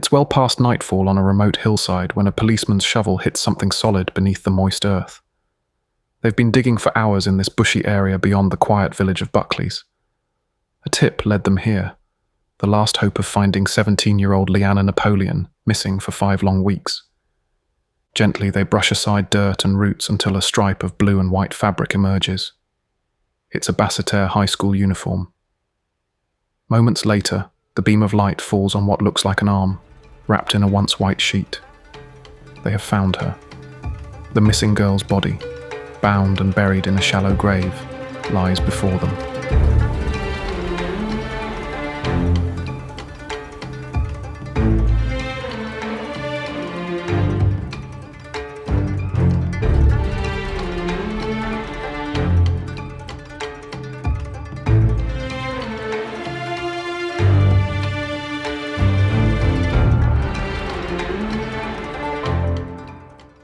It's well past nightfall on a remote hillside when a policeman's shovel hits something solid beneath the moist earth. They've been digging for hours in this bushy area beyond the quiet village of Buckley's. A tip led them here, the last hope of finding 17-year-old Leanna Napoleon, missing for 5 long weeks. Gently they brush aside dirt and roots until a stripe of blue and white fabric emerges. It's a Basseterre high school uniform. Moments later, the beam of light falls on what looks like an arm, wrapped in a once white sheet. They have found her. The missing girl's body, bound and buried in a shallow grave, lies before them.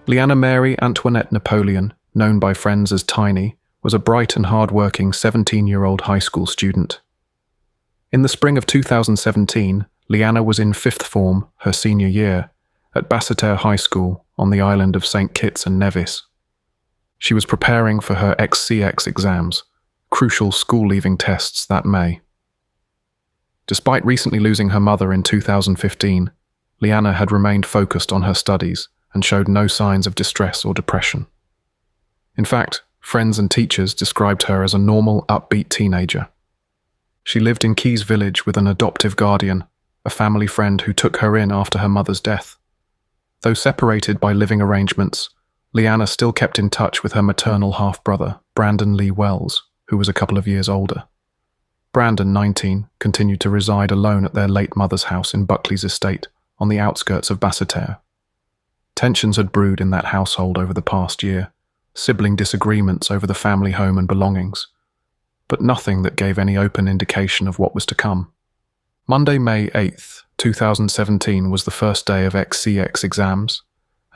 Leanna Mary Antoinette Napoleon, known by friends as Tiny, was a bright and hard-working 17-year-old high school student. In the spring of 2017, Leanna was in 5th form, her senior year, at Basseterre High School on the island of St. Kitts and Nevis. She was preparing for her XCX exams, crucial school-leaving tests that May. Despite recently losing her mother in 2015, Leanna had remained focused on her studies and showed no signs of distress or depression. In fact, friends and teachers described her as a normal, upbeat teenager. She lived in Keys Village with an adoptive guardian, a family friend who took her in after her mother's death. Though separated by living arrangements, Leanna still kept in touch with her maternal half-brother, Brandon Lee Wells, who was a couple of years older. Brandon, 19, continued to reside alone at their late mother's house in Buckley's estate, on the outskirts of Basseterre. Tensions had brewed in that household over the past year, sibling disagreements over the family home and belongings, but nothing that gave any open indication of what was to come. Monday, May 8th, 2017 was the first day of XCX exams,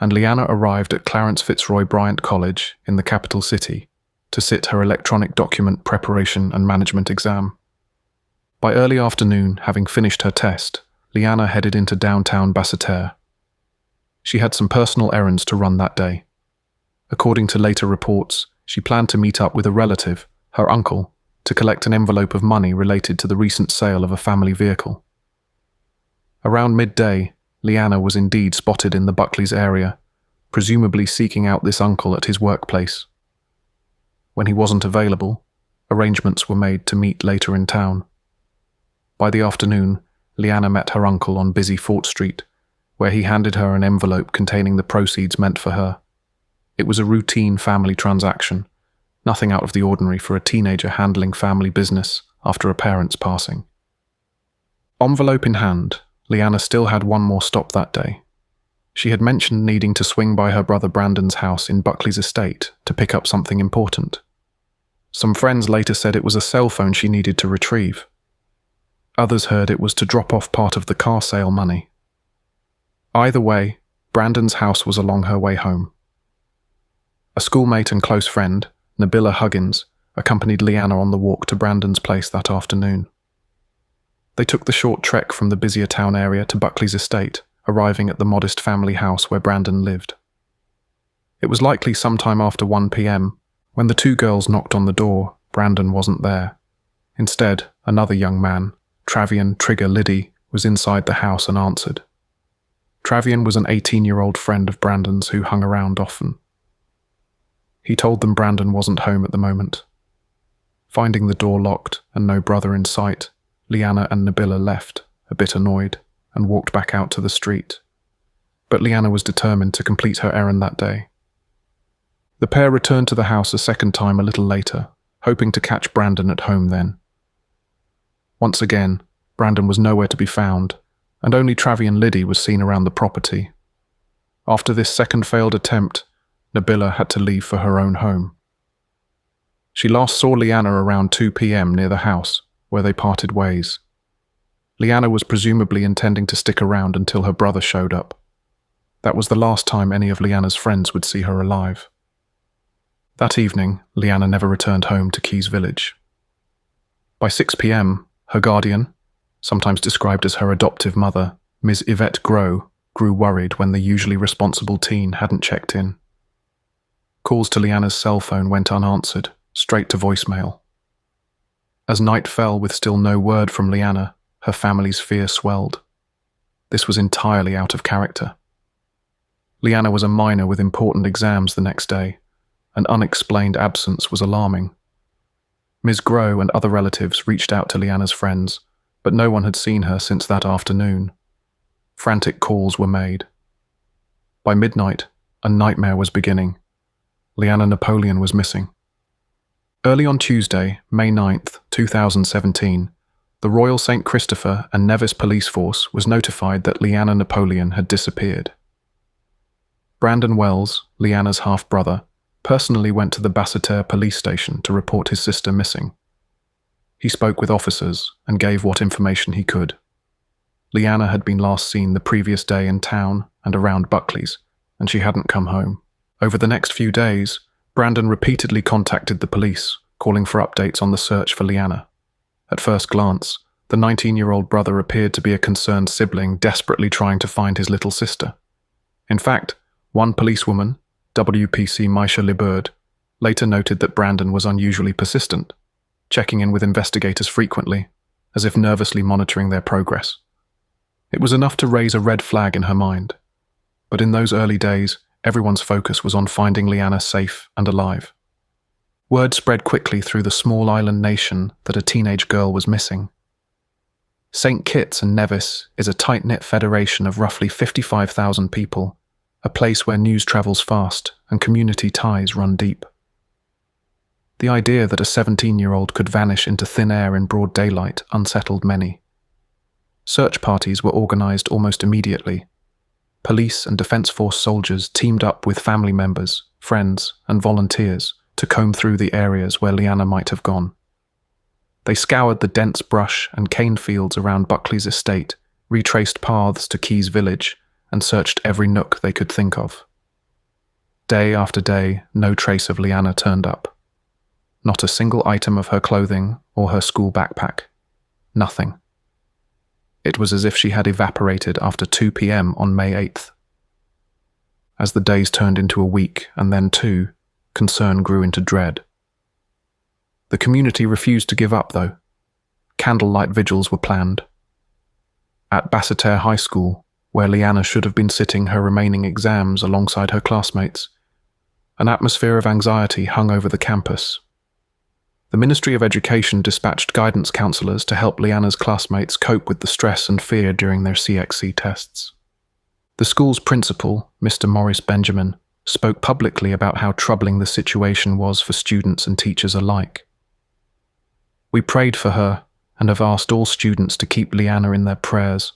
and Leanna arrived at Clarence Fitzroy Bryant College in the capital city to sit her electronic document preparation and management exam. By early afternoon, having finished her test, Leanna headed into downtown Basseterre. She had some personal errands to run that day. According to later reports, she planned to meet up with a relative, her uncle, to collect an envelope of money related to the recent sale of a family vehicle. Around midday, Leanna was indeed spotted in the Buckley's area, presumably seeking out this uncle at his workplace. When he wasn't available, arrangements were made to meet later in town. By the afternoon, Leanna met her uncle on busy Fort Street, where he handed her an envelope containing the proceeds meant for her. It was a routine family transaction, nothing out of the ordinary for a teenager handling family business after a parent's passing. Envelope in hand, Leanna still had one more stop that day. She had mentioned needing to swing by her brother Brandon's house in Buckley's estate to pick up something important. Some friends later said it was a cell phone she needed to retrieve. Others heard it was to drop off part of the car sale money. Either way, Brandon's house was along her way home. A schoolmate and close friend, Nabila Huggins, accompanied Leanna on the walk to Brandon's place that afternoon. They took the short trek from the busier town area to Buckley's estate, arriving at the modest family house where Brandon lived. It was likely sometime after 1 p.m. When the two girls knocked on the door, Brandon wasn't there. Instead, another young man, Travian Trigger Liddy, was inside the house and answered. Travian was an 18-year-old friend of Brandon's who hung around often. He told them Brandon wasn't home at the moment. Finding the door locked and no brother in sight, Leanna and Nabila left, a bit annoyed, and walked back out to the street. But Leanna was determined to complete her errand that day. The pair returned to the house a second time a little later, hoping to catch Brandon at home then. Once again, Brandon was nowhere to be found, and only Travian Liddy was seen around the property. After this second failed attempt, Nabila had to leave for her own home. She last saw Leanna around 2 p.m. near the house, where they parted ways. Leanna was presumably intending to stick around until her brother showed up. That was the last time any of Leanna's friends would see her alive. That evening, Leanna never returned home to Keys Village. By 6 p.m., her guardian, sometimes described as her adoptive mother, Ms. Yvette Grow grew worried when the usually responsible teen hadn't checked in. Calls to Leanna's cell phone went unanswered, straight to voicemail. As night fell with still no word from Leanna, her family's fear swelled. This was entirely out of character. Leanna was a minor with important exams the next day. An unexplained absence was alarming. Ms. Grow and other relatives reached out to Leanna's friends, but no one had seen her since that afternoon. Frantic calls were made. By midnight, a nightmare was beginning. Leanna Napoleon was missing. Early on Tuesday, May 9th, 2017, the Royal St. Christopher and Nevis police force was notified that Leanna Napoleon had disappeared. Brandon Wells, Leanna's half-brother, personally went to the Basseterre police station to report his sister missing. He spoke with officers and gave what information he could. Leanna had been last seen the previous day in town and around Buckley's, and she hadn't come home. Over the next few days, Brandon repeatedly contacted the police, calling for updates on the search for Leanna. At first glance, the 19-year-old brother appeared to be a concerned sibling desperately trying to find his little sister. In fact, one policewoman, WPC Maisha Liburd, later noted that Brandon was unusually persistent, checking in with investigators frequently, as if nervously monitoring their progress. It was enough to raise a red flag in her mind. But in those early days, everyone's focus was on finding Leanna safe and alive. Word spread quickly through the small island nation that a teenage girl was missing. St. Kitts and Nevis is a tight-knit federation of roughly 55,000 people, a place where news travels fast and community ties run deep. The idea that a 17-year-old could vanish into thin air in broad daylight unsettled many. Search parties were organized almost immediately. Police and Defense Force soldiers teamed up with family members, friends, and volunteers to comb through the areas where Leanna might have gone. They scoured the dense brush and cane fields around Buckley's estate, retraced paths to Keys Village, and searched every nook they could think of. Day after day, no trace of Leanna turned up. Not a single item of her clothing or her school backpack. Nothing. It was as if she had evaporated after 2 p.m. on May 8th. As the days turned into a week and then 2, concern grew into dread. The community refused to give up, though. Candlelight vigils were planned. At Basseterre High School, where Leanna should have been sitting her remaining exams alongside her classmates, an atmosphere of anxiety hung over the campus. The Ministry of Education dispatched guidance counselors to help Leanna's classmates cope with the stress and fear during their CXC tests. The school's principal, Mr. Maurice Benjamin, spoke publicly about how troubling the situation was for students and teachers alike. "We prayed for her and have asked all students to keep Leanna in their prayers,"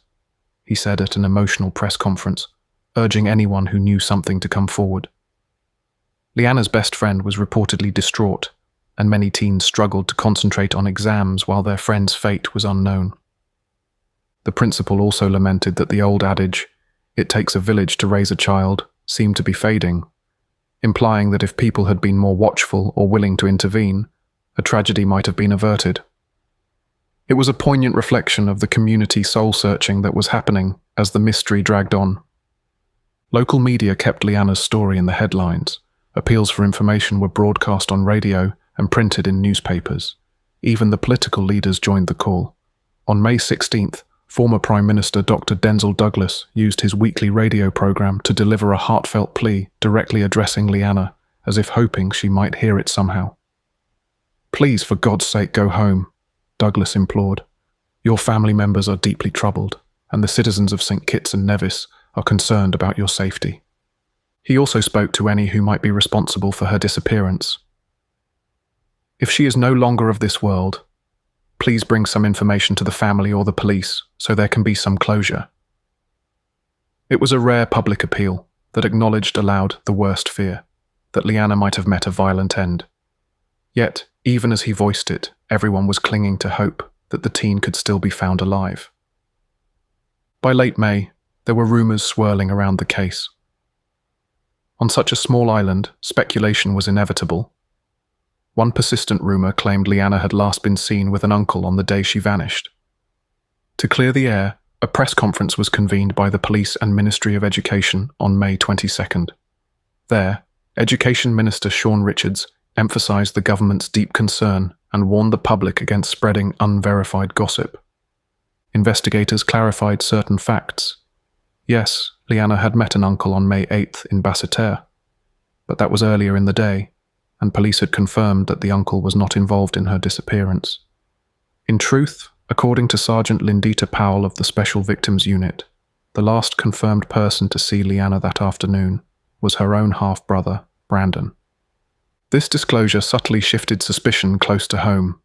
he said at an emotional press conference, urging anyone who knew something to come forward. Leanna's best friend was reportedly distraught, and many teens struggled to concentrate on exams while their friend's fate was unknown. The principal also lamented that the old adage, "It takes a village to raise a child," seemed to be fading, implying that if people had been more watchful or willing to intervene, a tragedy might have been averted. It was a poignant reflection of the community soul-searching that was happening as the mystery dragged on. Local media kept Leanna's story in the headlines. Appeals for information were broadcast on radio and printed in newspapers. Even the political leaders joined the call. On May 16th, former Prime Minister Dr. Denzil Douglas used his weekly radio program to deliver a heartfelt plea directly addressing Leanna, as if hoping she might hear it somehow. "Please, for God's sake, go home," Douglas implored. "Your family members are deeply troubled, and the citizens of St. Kitts and Nevis are concerned about your safety." He also spoke to any who might be responsible for her disappearance. "If she is no longer of this world, please bring some information to the family or the police so there can be some closure." It was a rare public appeal that acknowledged aloud the worst fear, that Leanna might have met a violent end. Yet, even as he voiced it, everyone was clinging to hope that the teen could still be found alive. By late May, there were rumors swirling around the case. On such a small island, speculation was inevitable. One persistent rumor claimed Leanna had last been seen with an uncle on the day she vanished. To clear the air, A press conference was convened by the police and Ministry of Education on May 22nd. There, Education Minister Sean Richards emphasised the government's deep concern and warned the public against spreading unverified gossip. Investigators clarified certain facts. Yes, Leanna had met an uncle on May 8th in Basseterre, but that was earlier in the day, and police had confirmed that the uncle was not involved in her disappearance. In truth, according to Sergeant Lindita Powell of the Special Victims Unit, the last confirmed person to see Leanna that afternoon was her own half-brother, Brandon. This disclosure subtly shifted suspicion close to home.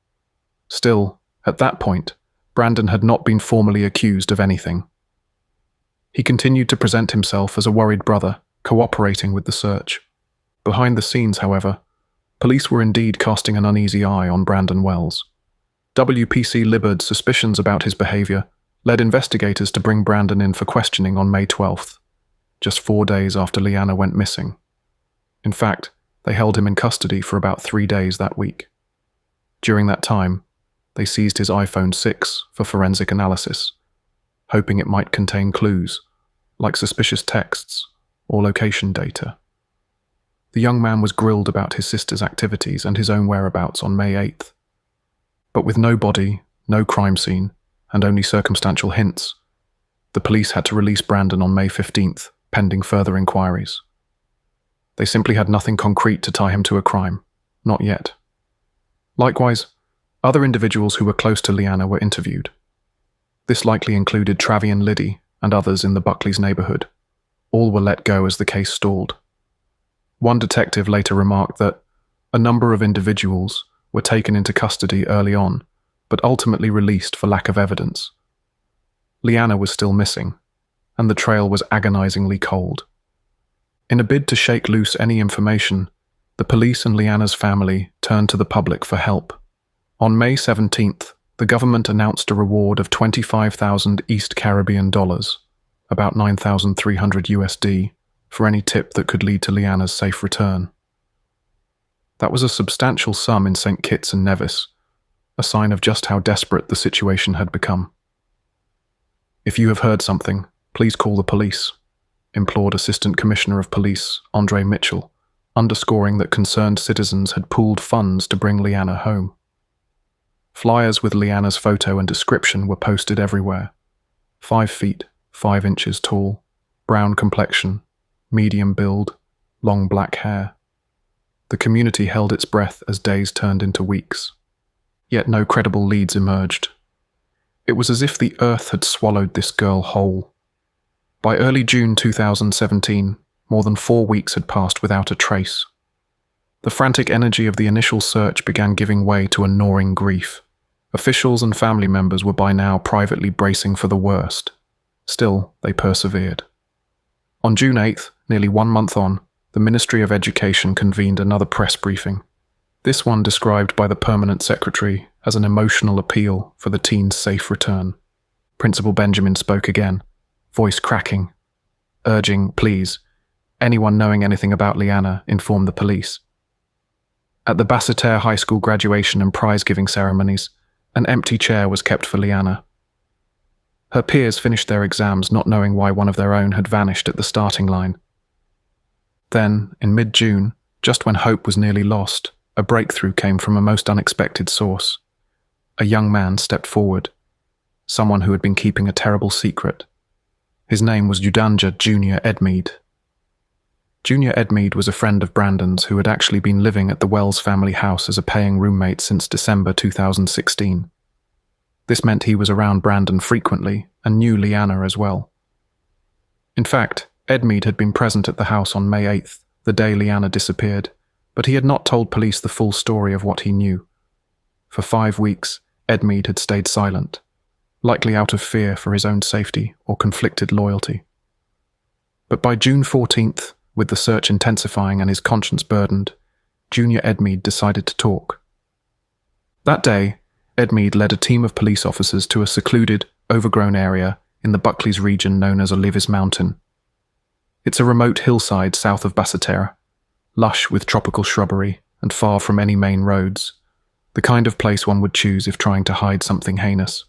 Still, at that point, Brandon had not been formally accused of anything. He continued to present himself as a worried brother, cooperating with the search. Behind the scenes, however, police were indeed casting an uneasy eye on Brandon Wells. WPC Libbard's suspicions about his behaviour led investigators to bring Brandon in for questioning on May 12th, just 4 days after Leanna went missing. In fact, they held him in custody for about 3 days that week. During that time, they seized his iPhone 6 for forensic analysis, hoping it might contain clues, like suspicious texts or location data. The young man was grilled about his sister's activities and his own whereabouts on May 8th. But with no body, no crime scene, and only circumstantial hints, the police had to release Brandon on May 15th, pending further inquiries. They simply had nothing concrete to tie him to a crime, not yet. Likewise, other individuals who were close to Leanna were interviewed. This likely included Travian Liddy and others in the Buckley's neighbourhood. All were let go as the case stalled. One detective later remarked that a number of individuals were taken into custody early on, but ultimately released for lack of evidence. Leanna was still missing, and the trail was agonizingly cold. In a bid to shake loose any information, the police and Leanna's family turned to the public for help. On May 17th, the government announced a reward of 25,000 East Caribbean dollars, about 9,300 USD, for any tip that could lead to Leanna's safe return. That was a substantial sum in St. Kitts and Nevis, a sign of just how desperate the situation had become. "If you have heard something, please call the police," implored Assistant Commissioner of Police Andre Mitchell, underscoring that concerned citizens had pooled funds to bring Leanna home. Flyers with Leanna's photo and description were posted everywhere. 5 feet, 5 inches tall, brown complexion, medium build, long black hair. The community held its breath as days turned into weeks. Yet no credible leads emerged. It was as if the earth had swallowed this girl whole. By early June 2017, more than 4 weeks had passed without a trace. The frantic energy of the initial search began giving way to a gnawing grief. Officials and family members were by now privately bracing for the worst. Still, they persevered. On June 8th, nearly 1 month on, the Ministry of Education convened another press briefing, this one described by the Permanent Secretary as an emotional appeal for the teen's safe return. Principal Benjamin spoke again, voice cracking, urging, "Please, anyone knowing anything about Leanna, inform the police." At the Basseterre High School graduation and prize-giving ceremonies, an empty chair was kept for Leanna. Her peers finished their exams not knowing why one of their own had vanished at the starting line. Then, in mid-June, just when hope was nearly lost, a breakthrough came from a most unexpected source. A young man stepped forward, someone who had been keeping a terrible secret. His name was Udanja Junior Edmeade. Junior Edmeade was a friend of Brandon's who had actually been living at the Wells family house as a paying roommate since December 2016. This meant he was around Brandon frequently and knew Leanna as well. In fact, Edmeade had been present at the house on May 8th, the day Leanna disappeared, but he had not told police the full story of what he knew. For 5 weeks, Edmeade had stayed silent, likely out of fear for his own safety or conflicted loyalty. But by June 14th, with the search intensifying and his conscience burdened, Junior Edmeade decided to talk. That day, Edmeade led a team of police officers to a secluded, overgrown area in the Buckley's region known as a Levis Mountain. It's a remote hillside south of Basseterre, lush with tropical shrubbery and far from any main roads, the kind of place one would choose if trying to hide something heinous.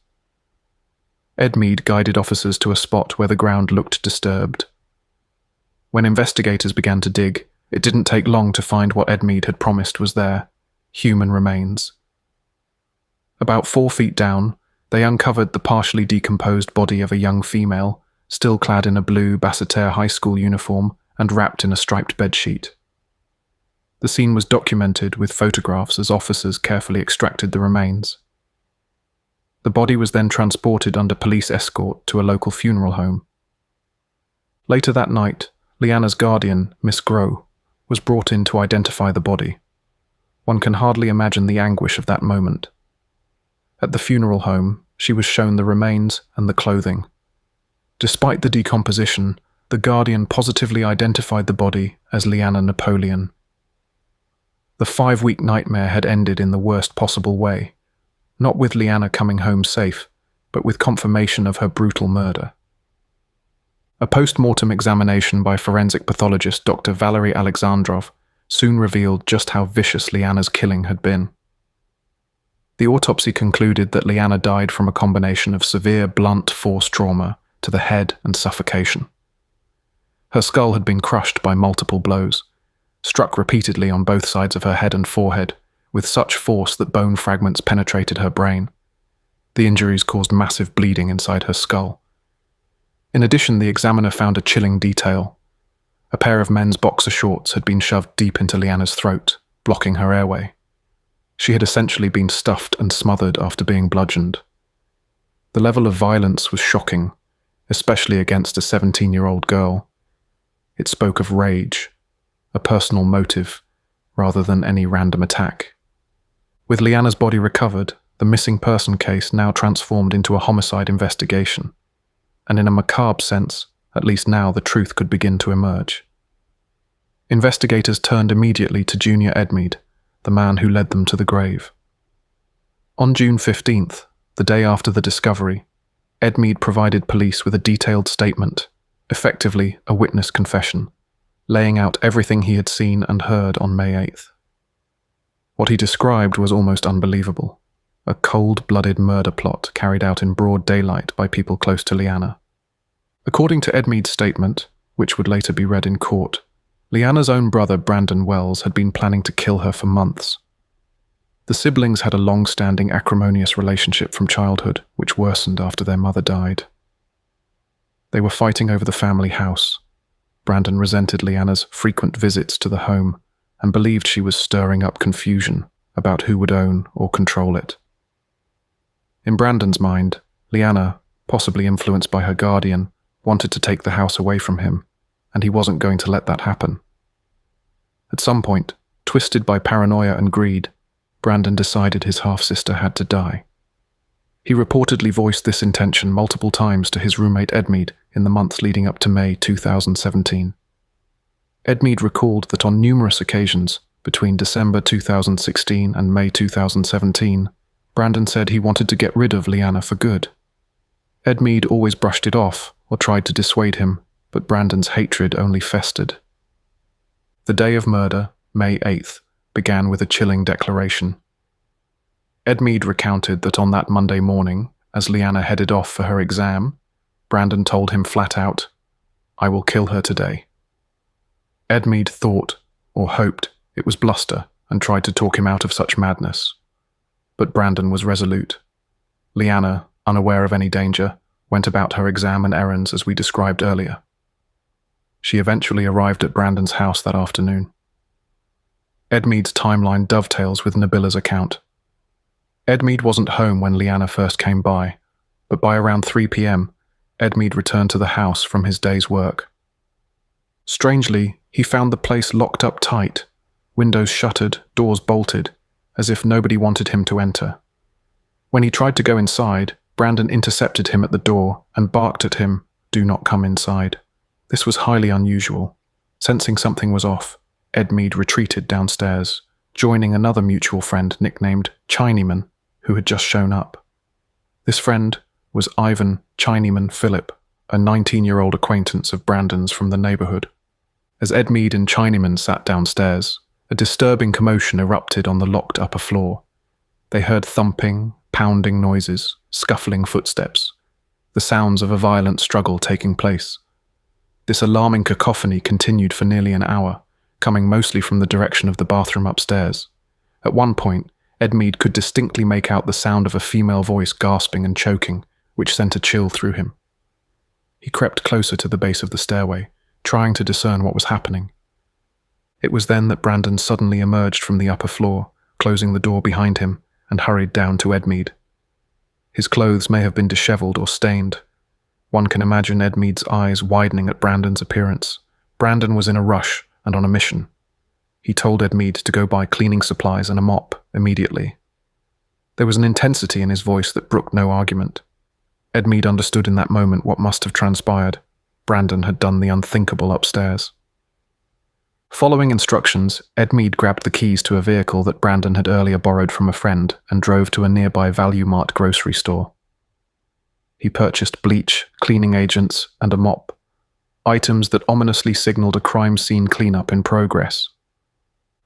Edmead guided officers to a spot where the ground looked disturbed. When investigators began to dig, it didn't take long to find what Edmead had promised was there: human remains. About 4 feet down, they uncovered the partially decomposed body of a young female, still clad in a blue Basseterre high school uniform and wrapped in a striped bedsheet. The scene was documented with photographs as officers carefully extracted the remains. The body was then transported under police escort to a local funeral home. Later that night, Leanna's guardian, Miss Grow, was brought in to identify the body. One can hardly imagine the anguish of that moment. At the funeral home, she was shown the remains and the clothing. Despite the decomposition, the guardian positively identified the body as Leanna Napoleon. The 5-week nightmare had ended in the worst possible way, not with Leanna coming home safe, but with confirmation of her brutal murder. A post-mortem examination by forensic pathologist Dr. Valery Alexandrov soon revealed just how vicious Leanna's killing had been. The autopsy concluded that Leanna died from a combination of severe blunt force trauma to the head and suffocation. Her skull had been crushed by multiple blows, struck repeatedly on both sides of her head and forehead, with such force that bone fragments penetrated her brain. The injuries caused massive bleeding inside her skull. In addition, the examiner found a chilling detail. A pair of men's boxer shorts had been shoved deep into Leanna's throat, blocking her airway. She had essentially been stuffed and smothered after being bludgeoned. The level of violence was shocking, especially against a 17-year-old girl. It spoke of rage, a personal motive, rather than any random attack. With Leanna's body recovered, the missing person case now transformed into a homicide investigation. And in a macabre sense, at least now the truth could begin to emerge. Investigators turned immediately to Junior Edmead, the man who led them to the grave. On June 15th, the day after the discovery, Edmead provided police with a detailed statement, effectively a witness confession, laying out everything he had seen and heard on May 8th. What he described was almost unbelievable: a cold-blooded murder plot carried out in broad daylight by people close to Leanna. According to Edmead's statement, which would later be read in court, Leanna's own brother Brandon Wells had been planning to kill her for months. The siblings had a long-standing acrimonious relationship from childhood, which worsened after their mother died. They were fighting over the family house. Brandon resented Leanna's frequent visits to the home and believed she was stirring up confusion about who would own or control it. In Brandon's mind, Leanna, possibly influenced by her guardian, wanted to take the house away from him, and he wasn't going to let that happen. At some point, twisted by paranoia and greed, Brandon decided his half-sister had to die. He reportedly voiced this intention multiple times to his roommate Edmead in the months leading up to May 2017. Edmead recalled that on numerous occasions, between December 2016 and May 2017, Brandon said he wanted to get rid of Leanna for good. Edmead always brushed it off or tried to dissuade him, but Brandon's hatred only festered. The day of murder, May 8th, began with a chilling declaration. Edmead recounted that on that Monday morning, as Leanna headed off for her exam, Brandon told him flat out, "I will kill her today." Edmead thought, or hoped, it was bluster and tried to talk him out of such madness. But Brandon was resolute. Leanna, unaware of any danger, went about her exam and errands as we described earlier. She eventually arrived at Brandon's house that afternoon. Edmead's timeline dovetails with Nabila's account. Edmead wasn't home when Leanna first came by, but by around 3 p.m, Edmead returned to the house from his day's work. Strangely, he found the place locked up tight, windows shuttered, doors bolted, as if nobody wanted him to enter. When he tried to go inside, Brandon intercepted him at the door and barked at him, "Do not come inside." This was highly unusual. Sensing something was off, Edmead retreated downstairs, joining another mutual friend nicknamed Chinaman, who had just shown up. This friend was Ivan Chinaman Phillip, a 19-year-old acquaintance of Brandon's from the neighborhood. As Edmead and Chinaman sat downstairs, a disturbing commotion erupted on the locked upper floor. They heard thumping, pounding noises, scuffling footsteps. the sounds of a violent struggle taking place. This alarming cacophony continued for nearly an hour, coming mostly from the direction of the bathroom upstairs. At one point, Edmeade could distinctly make out the sound of a female voice gasping and choking, which sent a chill through him. He crept closer to the base of the stairway, trying to discern what was happening. It was then that Brandon suddenly emerged from the upper floor, closing the door behind him, and hurried down to Edmeade. His clothes may have been disheveled or stained. One can imagine Edmeade's eyes widening at Brandon's appearance. Brandon was in a rush and on a mission. He told Edmeade to go buy cleaning supplies and a mop immediately. There was an intensity in his voice that brooked no argument. Edmeade understood in that moment what must have transpired. Brandon had done the unthinkable upstairs. Following instructions, Edmeade grabbed the keys to a vehicle that Brandon had earlier borrowed from a friend and drove to a nearby Value Mart grocery store. He purchased bleach, cleaning agents, and a mop, items that ominously signaled a crime scene cleanup in progress.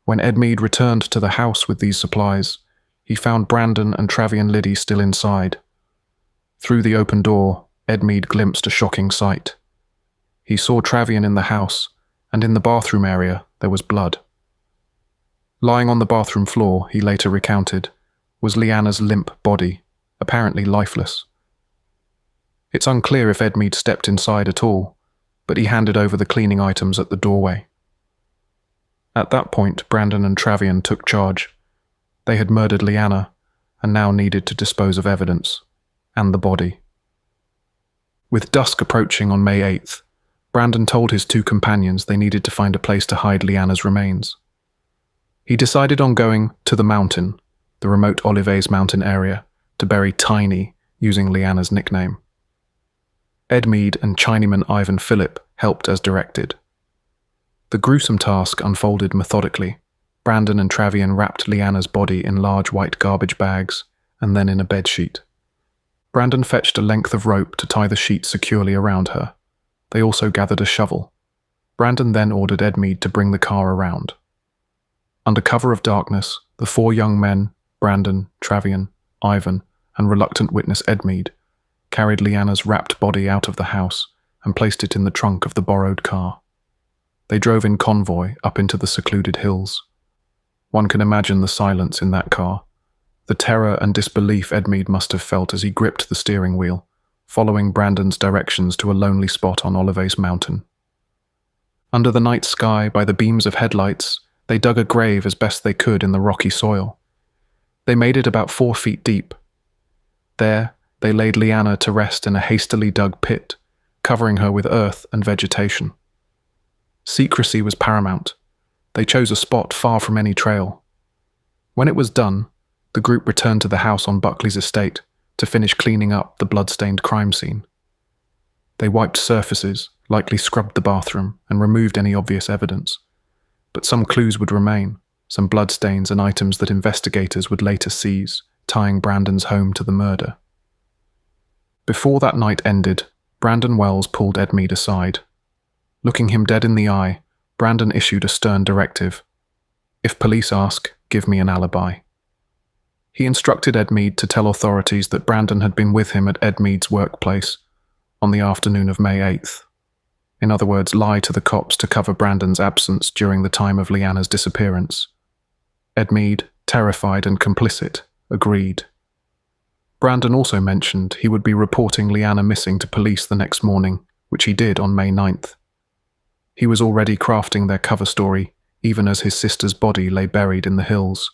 When Edmeade returned to the house with these supplies, he found Brandon and Travian Liddy still inside. Through the open door, Edmeade glimpsed a shocking sight. He saw Travian in the house, and in the bathroom area there was blood. Lying on the bathroom floor, he later recounted, was Leanna's limp body, apparently lifeless. It's unclear if Edmeade stepped inside at all, but he handed over the cleaning items at the doorway. At that point, Brandon and Travian took charge. They had murdered Leanna, and now needed to dispose of evidence, and the body. With dusk approaching on May 8th, Brandon told his two companions they needed to find a place to hide Leanna's remains. He decided on going to the mountain, the remote Olives mountain area, to bury Tiny, using Leanna's nickname. Edmeade and Chinaman Ivan Phillip helped as directed. The gruesome task unfolded methodically. Brandon and Travian wrapped Leanna's body in large white garbage bags, and then in a bedsheet. Brandon fetched a length of rope to tie the sheet securely around her. They also gathered a shovel. Brandon then ordered Edmeade to bring the car around. Under cover of darkness, the four young men, Brandon, Travian, Ivan, and reluctant witness Edmeade, carried Leanna's wrapped body out of the house and placed it in the trunk of the borrowed car. They drove in convoy up into the secluded hills. One can imagine the silence in that car, the terror and disbelief Edmeade must have felt as he gripped the steering wheel, following Brandon's directions to a lonely spot on Olives Mountain. Under the night sky, by the beams of headlights, they dug a grave as best they could in the rocky soil. They made it about 4 feet deep. There, they laid Leanna to rest in a hastily dug pit, covering her with earth and vegetation. Secrecy was paramount. They chose a spot far from any trail. When it was done, the group returned to the house on Buckley's estate to finish cleaning up the blood-stained crime scene. They wiped surfaces, likely scrubbed the bathroom, and removed any obvious evidence. But some clues would remain, some bloodstains and items that investigators would later seize, tying Brandon's home to the murder. Before that night ended, Brandon Wells pulled Edmeade aside. Looking him dead in the eye, Brandon issued a stern directive. If police ask, give me an alibi. He instructed Edmeade to tell authorities that Brandon had been with him at Edmeade's workplace on the afternoon of May 8th. In other words, lie to the cops to cover Brandon's absence during the time of Leanna's disappearance. Edmeade, terrified and complicit, agreed. Brandon also mentioned he would be reporting Leanna missing to police the next morning, which he did on May 9th. He was already crafting their cover story, even as his sister's body lay buried in the hills.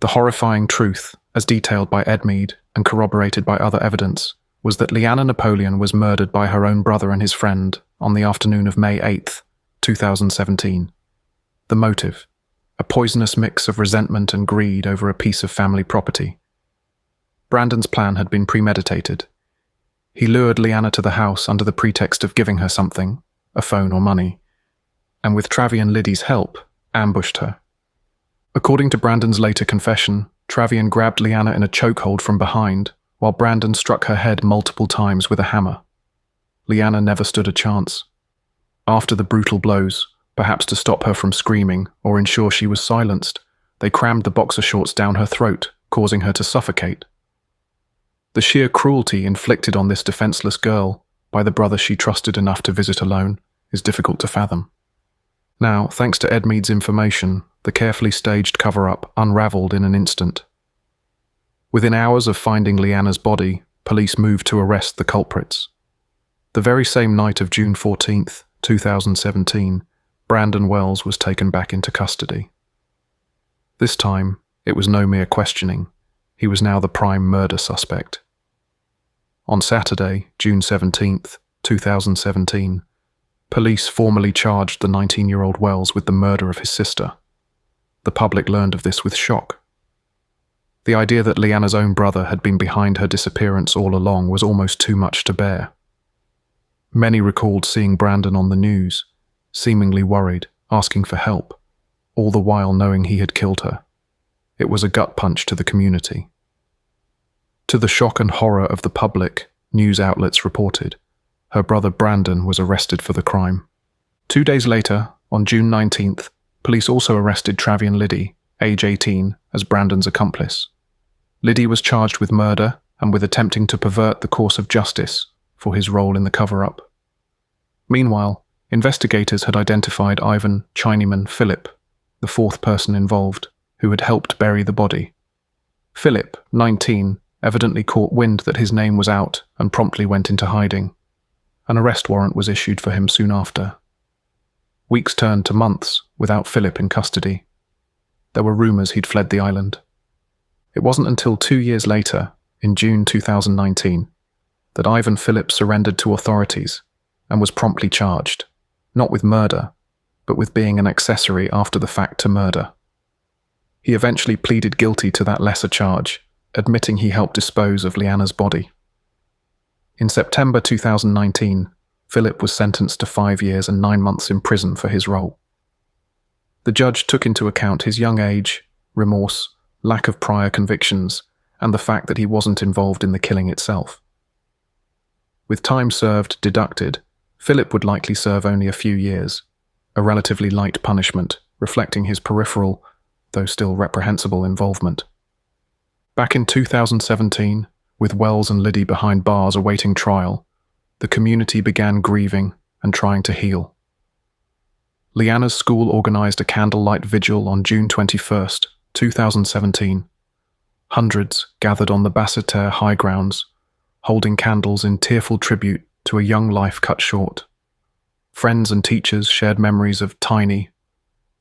The horrifying truth, as detailed by Edmeade and corroborated by other evidence, was that Leanna Napoleon was murdered by her own brother and his friend on the afternoon of May 8th, 2017. The motive, a poisonous mix of resentment and greed over a piece of family property. Brandon's plan had been premeditated. He lured Leanna to the house under the pretext of giving her something, a phone or money, and with Travian Liddy's help, ambushed her. According to Brandon's later confession, Travian grabbed Leanna in a chokehold from behind, while Brandon struck her head multiple times with a hammer. Leanna never stood a chance. After the brutal blows, perhaps to stop her from screaming or ensure she was silenced, they crammed the boxer shorts down her throat, causing her to suffocate. The sheer cruelty inflicted on this defenseless girl by the brother she trusted enough to visit alone is difficult to fathom. Now, thanks to Edmeade's information, the carefully staged cover-up unravelled in an instant. Within hours of finding Leanna's body, police moved to arrest the culprits. The very same night of June 14th, 2017, Brandon Wells was taken back into custody. This time, it was no mere questioning. He was now the prime murder suspect. On Saturday, June 17th, 2017, police formally charged the 19-year-old Wells with the murder of his sister. The public learned of this with shock. The idea that Leanna's own brother had been behind her disappearance all along was almost too much to bear. Many recalled seeing Brandon on the news, seemingly worried, asking for help, all the while knowing he had killed her. It was a gut punch to the community. To the shock and horror of the public, news outlets reported, her brother Brandon was arrested for the crime. 2 days later, on June 19th, police also arrested Travian Liddy, age 18, as Brandon's accomplice. Liddy was charged with murder and with attempting to pervert the course of justice for his role in the cover-up. Meanwhile, investigators had identified Ivan Chinaman Philip, the fourth person involved, who had helped bury the body. Philip, 19, evidently caught wind that his name was out and promptly went into hiding. An arrest warrant was issued for him soon after. Weeks turned to months without Philip in custody. There were rumours he'd fled the island. It wasn't until 2 years later, in June 2019, that Ivan Philip surrendered to authorities and was promptly charged, not with murder, but with being an accessory after the fact to murder. He eventually pleaded guilty to that lesser charge, admitting he helped dispose of Leanna's body. In September 2019, Philip was sentenced to 5 years and 9 months in prison for his role. The judge took into account his young age, remorse, lack of prior convictions, and the fact that he wasn't involved in the killing itself. With time served deducted, Philip would likely serve only a few years, a relatively light punishment, reflecting his peripheral, though still reprehensible, involvement. Back in 2017, with Wells and Liddy behind bars awaiting trial, the community began grieving and trying to heal. Leanna's school organised a candlelight vigil on June 21st, 2017. Hundreds gathered on the Basseterre high grounds, holding candles in tearful tribute to a young life cut short. Friends and teachers shared memories of Tiny,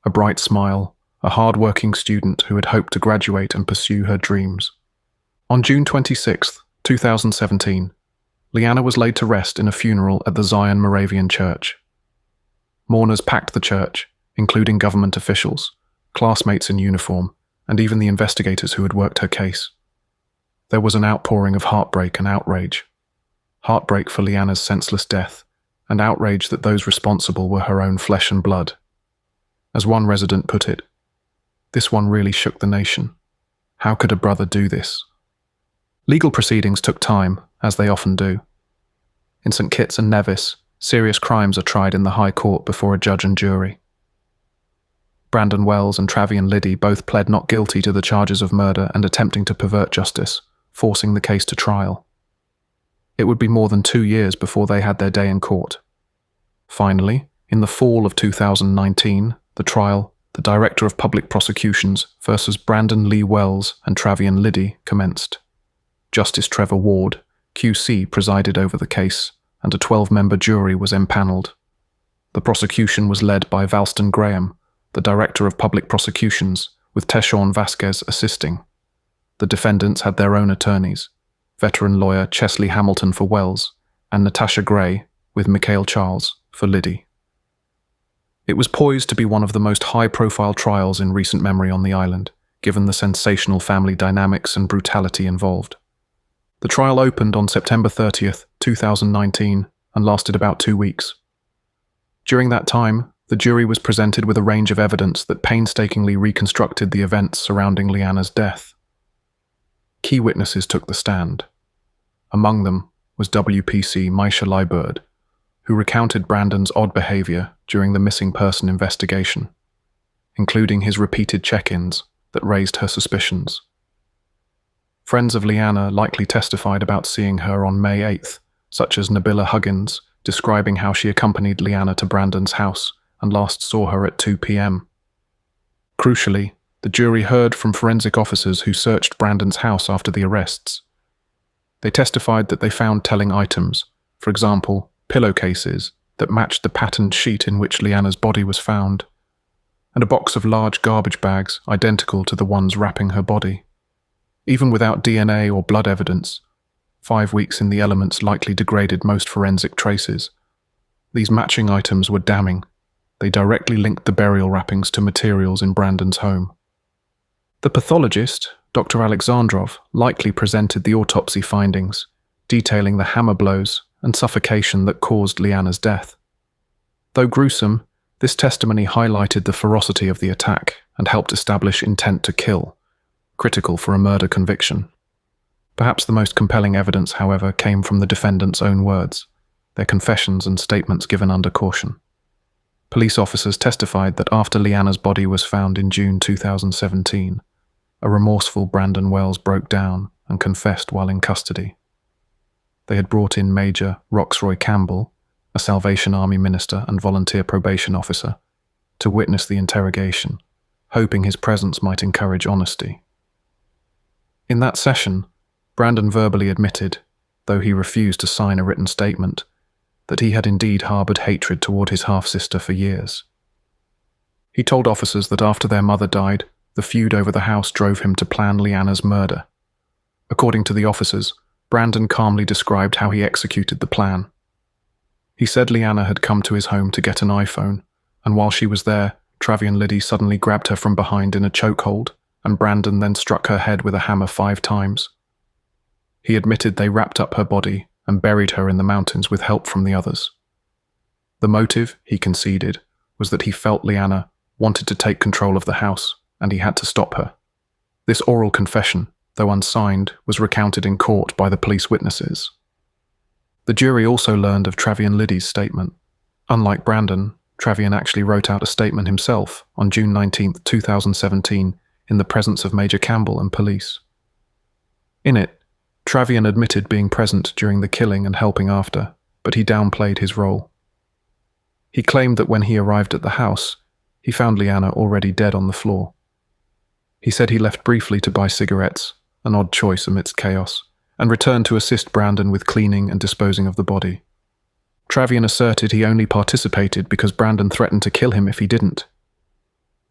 a bright smile, a hard-working student who had hoped to graduate and pursue her dreams. On June 26, 2017, Leanna was laid to rest in a funeral at the Zion Moravian Church. Mourners packed the church, including government officials, classmates in uniform, and even the investigators who had worked her case. There was an outpouring of heartbreak and outrage. Heartbreak for Leanna's senseless death, and outrage that those responsible were her own flesh and blood. As one resident put it, "This one really shook the nation. How could a brother do this?" Legal proceedings took time, as they often do. In St. Kitts and Nevis, serious crimes are tried in the High Court before a judge and jury. Brandon Wells and Travian Liddy both pled not guilty to the charges of murder and attempting to pervert justice, forcing the case to trial. It would be more than 2 years before they had their day in court. Finally, in the fall of 2019, the trial, the Director of Public Prosecutions versus Brandon Lee Wells and Travian Liddy, commenced. Justice Trevor Ward, QC, presided over the case, and a 12-member jury was empanelled. The prosecution was led by Valston Graham, the Director of Public Prosecutions, with Teshawn Vasquez assisting. The defendants had their own attorneys, veteran lawyer Chesley Hamilton for Wells, and Natasha Gray, with Mikhail Charles, for Liddy. It was poised to be one of the most high-profile trials in recent memory on the island, given the sensational family dynamics and brutality involved. The trial opened on September 30th, 2019, and lasted about 2 weeks. During that time, the jury was presented with a range of evidence that painstakingly reconstructed the events surrounding Leanna's death. Key witnesses took the stand. Among them was WPC Maisha Liebird, who recounted Brandon's odd behaviour during the missing person investigation, including his repeated check-ins that raised her suspicions. Friends of Leanna likely testified about seeing her on May 8th, such as Nabila Huggins, describing how she accompanied Leanna to Brandon's house and last saw her at 2 p.m. Crucially, the jury heard from forensic officers who searched Brandon's house after the arrests. They testified that they found telling items, for example, pillowcases, that matched the patterned sheet in which Leanna's body was found, and a box of large garbage bags identical to the ones wrapping her body. Even without DNA or blood evidence, 5 weeks in the elements likely degraded most forensic traces. These matching items were damning. They directly linked the burial wrappings to materials in Brandon's home. The pathologist, Dr. Alexandrov, likely presented the autopsy findings, detailing the hammer blows and suffocation that caused Leanna's death. Though gruesome, this testimony highlighted the ferocity of the attack and helped establish intent to kill, critical for a murder conviction. Perhaps the most compelling evidence, however, came from the defendants' own words, their confessions and statements given under caution. Police officers testified that after Leanna's body was found in June 2017, a remorseful Brandon Wells broke down and confessed while in custody. They had brought in Major Roxroy Campbell, a Salvation Army minister and volunteer probation officer, to witness the interrogation, hoping his presence might encourage honesty. In that session, Brandon verbally admitted, though he refused to sign a written statement, that he had indeed harbored hatred toward his half-sister for years. He told officers that after their mother died, the feud over the house drove him to plan Leanna's murder. According to the officers, Brandon calmly described how he executed the plan. He said Leanna had come to his home to get an iPhone, and while she was there, Travian Liddy suddenly grabbed her from behind in a chokehold, and Brandon then struck her head with a hammer 5 times. He admitted they wrapped up her body and buried her in the mountains with help from the others. The motive, he conceded, was that he felt Leanna wanted to take control of the house, and he had to stop her. This oral confession, though unsigned, was recounted in court by the police witnesses. The jury also learned of Travian Liddy's statement. Unlike Brandon, Travian actually wrote out a statement himself on June 19, 2017, in the presence of Major Campbell and police. In it, Travian admitted being present during the killing and helping after, but he downplayed his role. He claimed that when he arrived at the house, he found Leanna already dead on the floor. He said he left briefly to buy cigarettes, an odd choice amidst chaos, and returned to assist Brandon with cleaning and disposing of the body. Travian asserted he only participated because Brandon threatened to kill him if he didn't.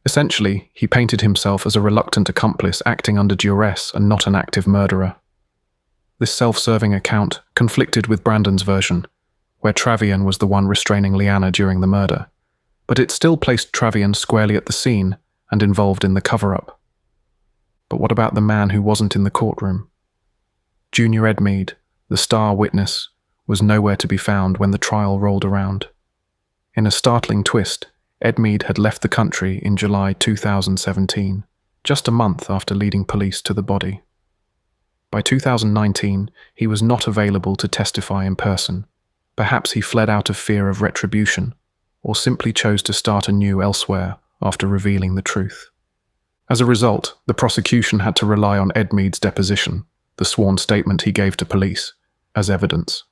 Essentially, he painted himself as a reluctant accomplice acting under duress and not an active murderer. This self-serving account conflicted with Brandon's version, where Travian was the one restraining Leanna during the murder, but it still placed Travian squarely at the scene and involved in the cover-up. But what about the man who wasn't in the courtroom? Junior Edmeade, the star witness, was nowhere to be found when the trial rolled around. In a startling twist, Edmeade had left the country in July 2017, just a month after leading police to the body. By 2019, he was not available to testify in person. Perhaps he fled out of fear of retribution, or simply chose to start anew elsewhere after revealing the truth. As a result, the prosecution had to rely on Edmeade's deposition, the sworn statement he gave to police, as evidence.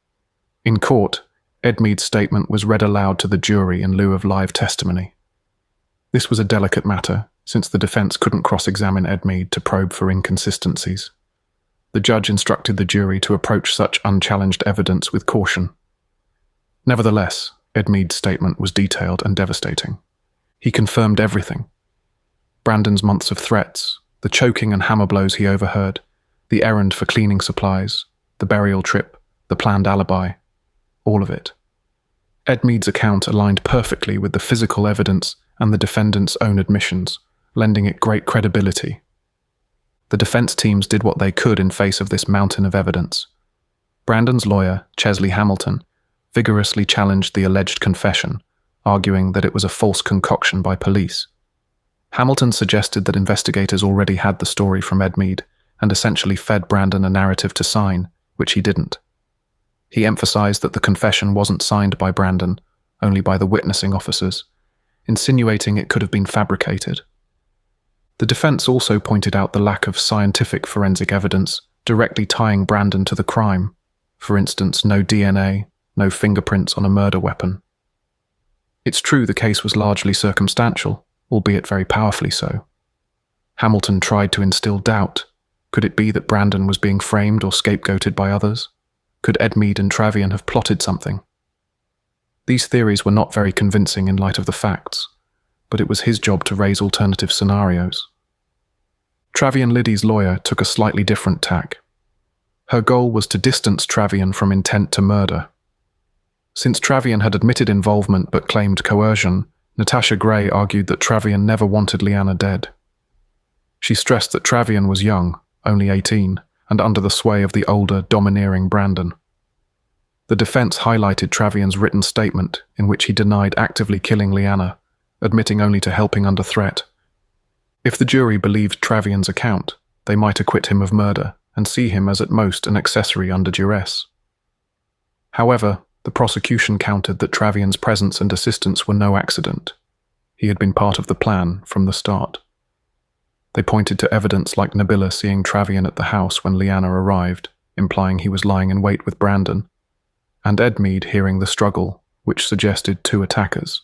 In court, Edmeade's statement was read aloud to the jury in lieu of live testimony. This was a delicate matter, since the defense couldn't cross-examine Edmeade to probe for inconsistencies. The judge instructed the jury to approach such unchallenged evidence with caution. Nevertheless, Edmeade's statement was detailed and devastating. He confirmed everything. Brandon's months of threats, the choking and hammer blows he overheard, the errand for cleaning supplies, the burial trip, the planned alibi, all of it. Edmeade's account aligned perfectly with the physical evidence and the defendant's own admissions, lending it great credibility. The defense teams did what they could in face of this mountain of evidence. Brandon's lawyer, Chesley Hamilton, vigorously challenged the alleged confession, arguing that it was a false concoction by police. Hamilton suggested that investigators already had the story from Edmeade and essentially fed Brandon a narrative to sign, which he didn't. He emphasized that the confession wasn't signed by Brandon, only by the witnessing officers, insinuating it could have been fabricated. The defense also pointed out the lack of scientific forensic evidence directly tying Brandon to the crime. For instance, no DNA, no fingerprints on a murder weapon. It's true the case was largely circumstantial, albeit very powerfully so. Hamilton tried to instill doubt. Could it be that Brandon was being framed or scapegoated by others? Could Edmeade and Travian have plotted something? These theories were not very convincing in light of the facts, but it was his job to raise alternative scenarios. Travian Liddy's lawyer took a slightly different tack. Her goal was to distance Travian from intent to murder. Since Travian had admitted involvement but claimed coercion, Natasha Gray argued that Travian never wanted Leanna dead. She stressed that Travian was young, only 18, and under the sway of the older, domineering Brandon. The defense highlighted Travian's written statement in which he denied actively killing Leanna, admitting only to helping under threat. If the jury believed Travian's account, they might acquit him of murder and see him as at most an accessory under duress. However, the prosecution countered that Travian's presence and assistance were no accident. He had been part of the plan from the start. They pointed to evidence like Nabila seeing Travian at the house when Leanna arrived, implying he was lying in wait with Brandon, and Edmeade hearing the struggle, which suggested two attackers.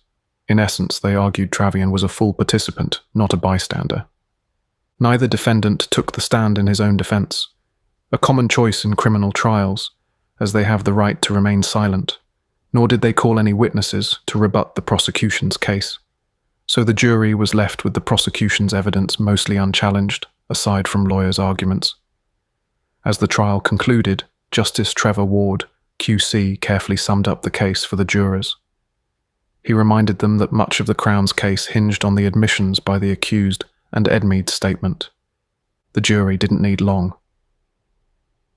In essence, they argued Travian was a full participant, not a bystander. Neither defendant took the stand in his own defense, a common choice in criminal trials, as they have the right to remain silent, nor did they call any witnesses to rebut the prosecution's case. So the jury was left with the prosecution's evidence mostly unchallenged, aside from lawyers' arguments. As the trial concluded, Justice Trevor Ward, QC, carefully summed up the case for the jurors. He reminded them that much of the Crown's case hinged on the admissions by the accused and Edmeade's statement. The jury didn't need long.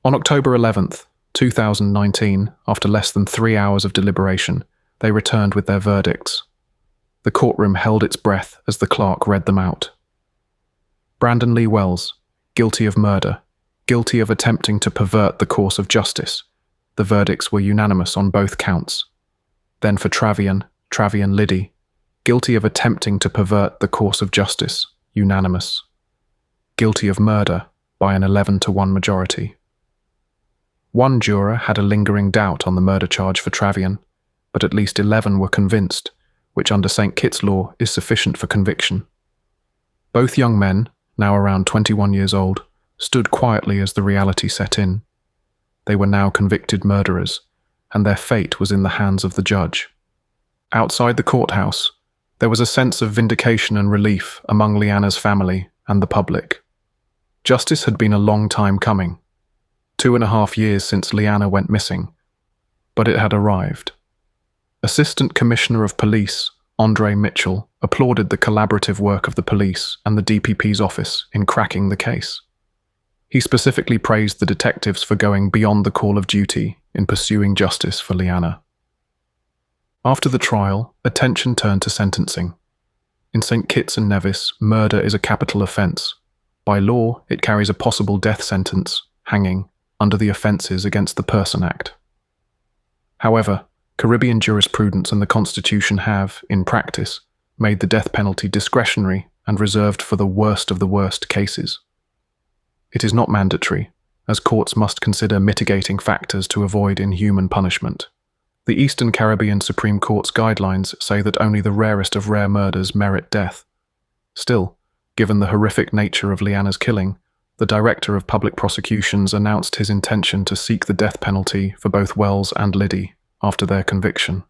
On October 11th, 2019, after less than 3 hours of deliberation, they returned with their verdicts. The courtroom held its breath as the clerk read them out. Brandon Lee Wells, guilty of murder, guilty of attempting to pervert the course of justice. The verdicts were unanimous on both counts. Then for Travian Liddy, guilty of attempting to pervert the course of justice, unanimous. Guilty of murder by an 11-1 majority. One juror had a lingering doubt on the murder charge for Travian, but at least 11 were convinced, which under St. Kitts law is sufficient for conviction. Both young men, now around 21 years old, stood quietly as the reality set in. They were now convicted murderers, and their fate was in the hands of the judge. Outside the courthouse, there was a sense of vindication and relief among Leanna's family and the public. Justice had been a long time coming, 2.5 years since Leanna went missing, but it had arrived. Assistant Commissioner of Police, Andre Mitchell, applauded the collaborative work of the police and the DPP's office in cracking the case. He specifically praised the detectives for going beyond the call of duty in pursuing justice for Leanna. After the trial, attention turned to sentencing. In St. Kitts and Nevis, murder is a capital offence. By law, it carries a possible death sentence, hanging, under the Offences Against the Person Act. However, Caribbean jurisprudence and the Constitution have, in practice, made the death penalty discretionary and reserved for the worst of the worst cases. It is not mandatory, as courts must consider mitigating factors to avoid inhuman punishment. The Eastern Caribbean Supreme Court's guidelines say that only the rarest of rare murders merit death. Still, given the horrific nature of Leanna's killing, the Director of Public Prosecutions announced his intention to seek the death penalty for both Wells and Liddy after their conviction.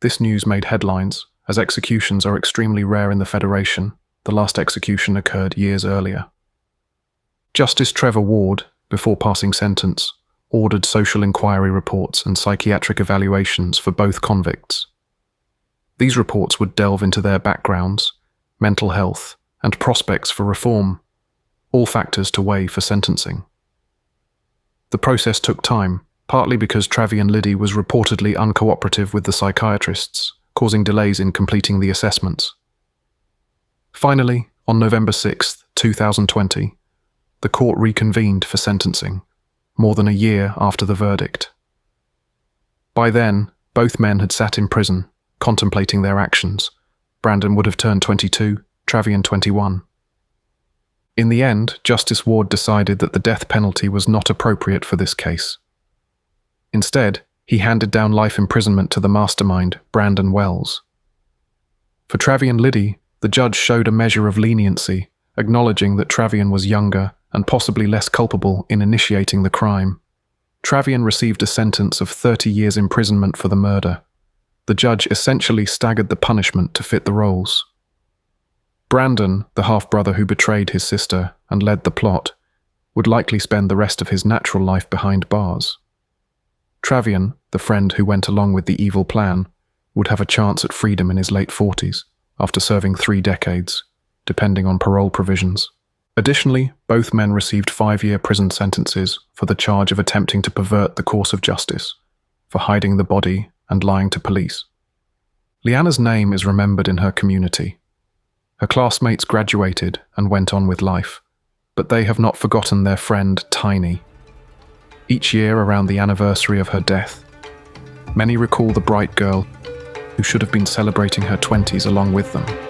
This news made headlines, as executions are extremely rare in the Federation. The last execution occurred years earlier. Justice Trevor Ward, before passing sentence, ordered social inquiry reports and psychiatric evaluations for both convicts. These reports would delve into their backgrounds, mental health, and prospects for reform, all factors to weigh for sentencing. The process took time, partly because Travian Liddy was reportedly uncooperative with the psychiatrists, causing delays in completing the assessments. Finally, on November 6, 2020, the court reconvened for sentencing, more than a year after the verdict. By then, both men had sat in prison, contemplating their actions. Brandon would have turned 22, Travian 21. In the end, Justice Ward decided that the death penalty was not appropriate for this case. Instead, he handed down life imprisonment to the mastermind, Brandon Wells. For Travian Liddy, the judge showed a measure of leniency, acknowledging that Travian was younger and possibly less culpable in initiating the crime. Travian received a sentence of 30 years imprisonment for the murder. The judge essentially staggered the punishment to fit the roles. Brandon, the half-brother who betrayed his sister and led the plot, would likely spend the rest of his natural life behind bars. Travian, the friend who went along with the evil plan, would have a chance at freedom in his late 40s, after serving 3 decades, depending on parole provisions. Additionally, both men received 5-year prison sentences for the charge of attempting to pervert the course of justice, for hiding the body and lying to police. Leanna's name is remembered in her community. Her classmates graduated and went on with life, but they have not forgotten their friend Tiny. Each year around the anniversary of her death, many recall the bright girl who should have been celebrating her 20s along with them.